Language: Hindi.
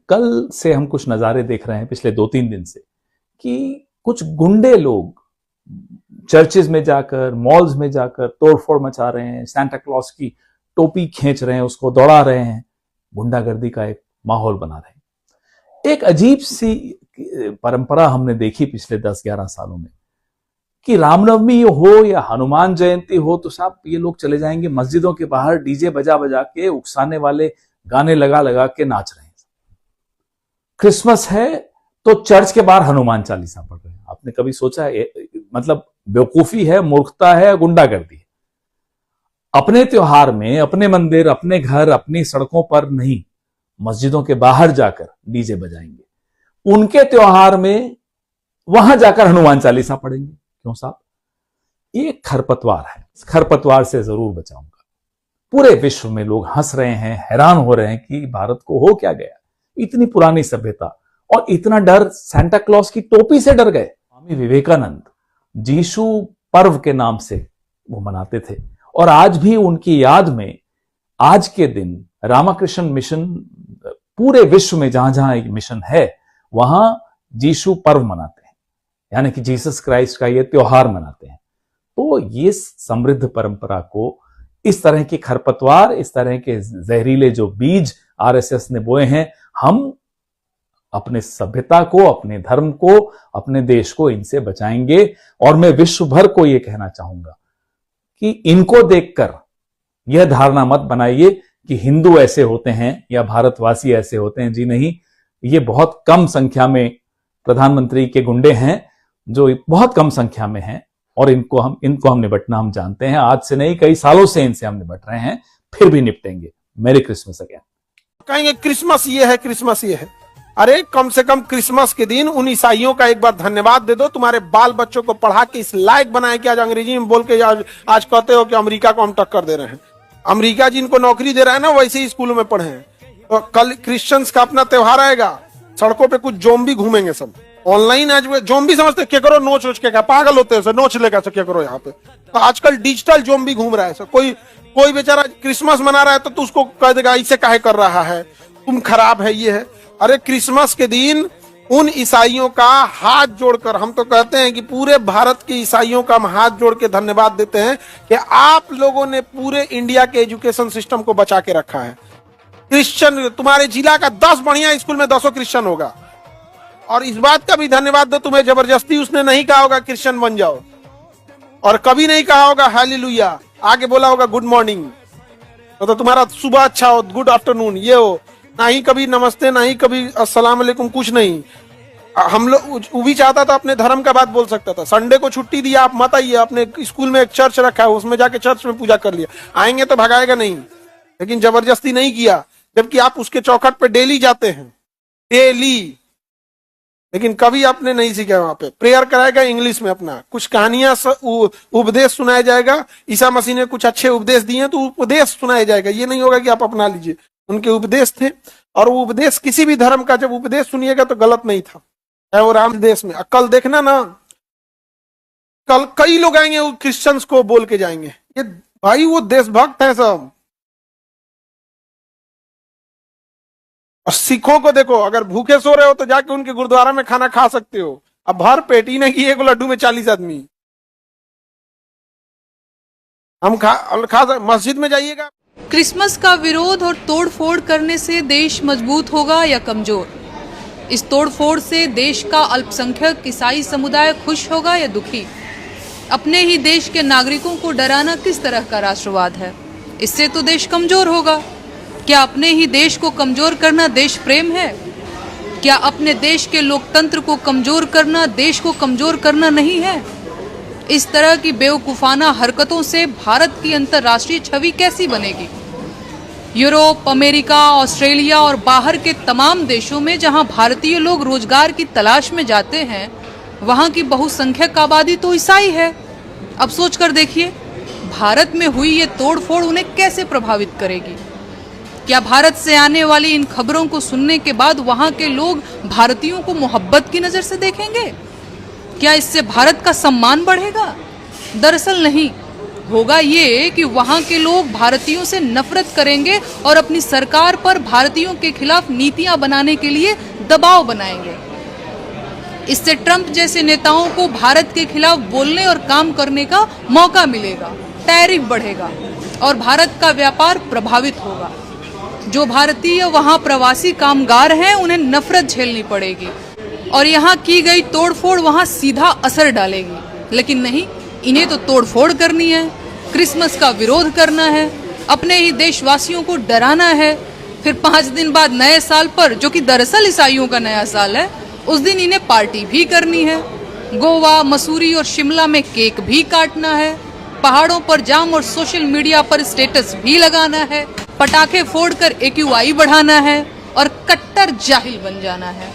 कल से हम कुछ नजारे देख रहे हैं पिछले 2-3 दिन से कि कुछ गुंडे लोग चर्चेज में जाकर, मॉल्स में जाकर तोड़फोड़ मचा रहे हैं, सांता क्लॉज की टोपी खींच रहे हैं, उसको दौड़ा रहे हैं, गुंडागर्दी का एक माहौल बना रहे हैं। एक अजीब सी परंपरा हमने देखी पिछले 10-11 सालों में कि रामनवमी हो या हनुमान जयंती हो तो साहब ये लोग चले जाएंगे मस्जिदों के बाहर डीजे बजा बजा के, उकसाने वाले गाने लगा लगा के नाच रहे हैं। क्रिसमस है तो चर्च के बाहर हनुमान चालीसा पढ़ रहे हैं। आपने कभी सोचा है? मतलब बेवकूफी है, मूर्खता है, गुंडागर्दी है। अपने त्योहार में अपने मंदिर, अपने घर, अपनी सड़कों पर नहीं, मस्जिदों के बाहर जाकर डीजे बजाएंगे। उनके त्योहार में वहां जाकर हनुमान चालीसा पढ़ेंगे। क्यों साहब? ये खरपतवार है, खरपतवार से जरूर बचाऊंगा। पूरे विश्व में लोग हंस रहे हैं, हैरान हो रहे हैं कि भारत को हो क्या गया। इतनी पुरानी सभ्यता और इतना डर, सांता क्लॉज की टोपी से डर गए। स्वामी विवेकानंद जीशु पर्व के नाम से वो मनाते थे और आज भी उनकी याद में आज के दिन रामकृष्ण मिशन पूरे विश्व में जहां जहां एक मिशन है वहां जीशु पर्व मनाते हैं, यानी कि जीसस क्राइस्ट का ये त्योहार मनाते हैं। तो ये समृद्ध परंपरा को इस तरह की खरपतवार, इस तरह के जहरीले जो बीज आरएसएस ने बोए हैं, हम अपने सभ्यता को, अपने धर्म को, अपने देश को इनसे बचाएंगे। और मैं विश्व भर को यह कहना चाहूंगा कि इनको देखकर यह धारणा मत बनाइए कि हिंदू ऐसे होते हैं या भारतवासी ऐसे होते हैं। जी नहीं, ये बहुत कम संख्या में प्रधानमंत्री के गुंडे हैं, जो बहुत कम संख्या में हैं और इनको हम निपटना हम जानते हैं। आज से नहीं, कई सालों से इनसे हम निपट रहे हैं, फिर भी निपटेंगे। मेरी क्रिसमस अगेन। कहेंगे क्रिसमस ये है, क्रिसमस ये है। अरे कम से कम क्रिसमस के दिन उन ईसाइयों का एक बार धन्यवाद दे दो। तुम्हारे बाल बच्चों को पढ़ा के इस लायक बनाए कि आज अंग्रेजी में बोल के आज कहते हो कि अमेरिका को हम टक्कर दे रहे हैं। अमेरिका जिनको नौकरी दे रहा है ना, वैसे ही स्कूलों में पढ़े हैं। तो कल क्रिश्चियंस का अपना त्योहार आएगा, सड़कों पे कुछ जोम्बी घूमेंगे सब। ऑनलाइन आज जोम्बी समझते क्या करो, नोच नोच के, क्या पागल होते हैं, नोच लेगा क्या करो यहाँ पे। तो आजकल डिजिटल जोम्बी घूम रहा है। कोई बेचारा क्रिसमस मना रहा है तो उसको कह देगा इसे काहे कर रहा है, तुम खराब है, ये है। अरे क्रिसमस के दिन उन ईसाइयों का हाथ जोड़कर, हम तो कहते हैं कि पूरे भारत के ईसाइयों का हम हाथ जोड़ के धन्यवाद देते हैं कि आप लोगों ने पूरे इंडिया के एजुकेशन सिस्टम को बचा के रखा है। क्रिश्चियन, तुम्हारे जिला का 10 बढ़िया स्कूल में 10 क्रिश्चियन होगा। और इस बात का भी धन्यवाद दो, तुम्हें जबरदस्ती उसने नहीं कहा होगा क्रिश्चियन बन जाओ, और कभी नहीं कहा होगा हालेलुया, आगे बोला होगा गुड मॉर्निंग, तो तुम्हारा सुबह अच्छा हो, गुड आफ्टरनून ये हो, ना ही कभी नमस्ते, ना ही कभी अस्सलाम वालेकुम, कुछ नहीं। हम लोग, वो भी चाहता था अपने धर्म का बात बोल सकता था। संडे को छुट्टी दिया, आप मत आइए, अपने स्कूल में एक चर्च रखा है, उसमें जाके चर्च में पूजा कर लिया, आएंगे तो भगाएगा नहीं, लेकिन जबरदस्ती नहीं किया। जबकि आप उसके चौखट पे डेली जाते हैं, डेली, लेकिन कभी आपने नहीं सीखा। वहां पे प्रेयर कराएगा इंग्लिश में, अपना कुछ कहानियां उपदेश सुनाया जाएगा। ईसा मसीह ने कुछ अच्छे उपदेश दिए तो उपदेश सुनाया जाएगा। ये नहीं होगा कि आप अपना लीजिए, उनके उपदेश थे। और वो उपदेश किसी भी धर्म का जब उपदेश सुनिएगा तो गलत नहीं था, चाहे वो राम देश में। कल देखना ना, कल कई लोग आएंगे वो क्रिश्चियंस को बोल के जाएंगे, ये भाई वो देशभक्त है सब। और सिखों को देखो, अगर भूखे सो रहे हो तो जाके उनके गुरुद्वारा में खाना खा सकते हो। अब भर पेट ही नहीं कि एक लड्डू में 40 आदमी हम खा मस्जिद में जाइएगा। क्रिसमस का विरोध और तोड़फोड़ करने से देश मजबूत होगा या कमजोर? इस तोड़फोड़ से देश का अल्पसंख्यक ईसाई समुदाय खुश होगा या दुखी? अपने ही देश के नागरिकों को डराना किस तरह का राष्ट्रवाद है? इससे तो देश कमजोर होगा। क्या अपने ही देश को कमजोर करना देश प्रेम है? क्या अपने देश के लोकतंत्र को कमजोर करना देश को कमजोर करना नहीं है? इस तरह की बेवकूफाना हरकतों से भारत की अंतर्राष्ट्रीय छवि कैसी बनेगी? यूरोप, अमेरिका, ऑस्ट्रेलिया और बाहर के तमाम देशों में जहां भारतीय लोग रोजगार की तलाश में जाते हैं, वहां की बहुसंख्यक आबादी तो ईसाई है। अब सोच कर देखिए, भारत में हुई ये तोड़फोड़ उन्हें कैसे प्रभावित करेगी? क्या भारत से आने वाली इन खबरों को सुनने के बाद वहां के लोग भारतीयों को मोहब्बत की नजर से देखेंगे? क्या इससे भारत का सम्मान बढ़ेगा? दरअसल नहीं, होगा ये कि वहां के लोग भारतीयों से नफरत करेंगे और अपनी सरकार पर भारतीयों के खिलाफ नीतियां बनाने के लिए दबाव बनाएंगे। इससे ट्रंप जैसे नेताओं को भारत के खिलाफ बोलने और काम करने का मौका मिलेगा, टैरिफ बढ़ेगा और भारत का व्यापार प्रभावित होगा। जो भारतीय वहां प्रवासी कामगार हैं उन्हें नफरत झेलनी पड़ेगी और यहाँ की गई तोड़फोड़ वहां सीधा असर डालेगी। लेकिन नहीं, इन्हें तो तोड़फोड़ करनी है, क्रिसमस का विरोध करना है, अपने ही देशवासियों को डराना है। फिर 5 दिन बाद नए साल पर, जो कि दरअसल ईसाइयों का नया साल है, उस दिन इन्हें पार्टी भी करनी है। गोवा, मसूरी और शिमला में केक भी काटना है, पहाड़ों पर जाम और सोशल मीडिया पर स्टेटस भी लगाना है, पटाखे फोड़कर AQI बढ़ाना है और कट्टर जाहिल बन जाना है।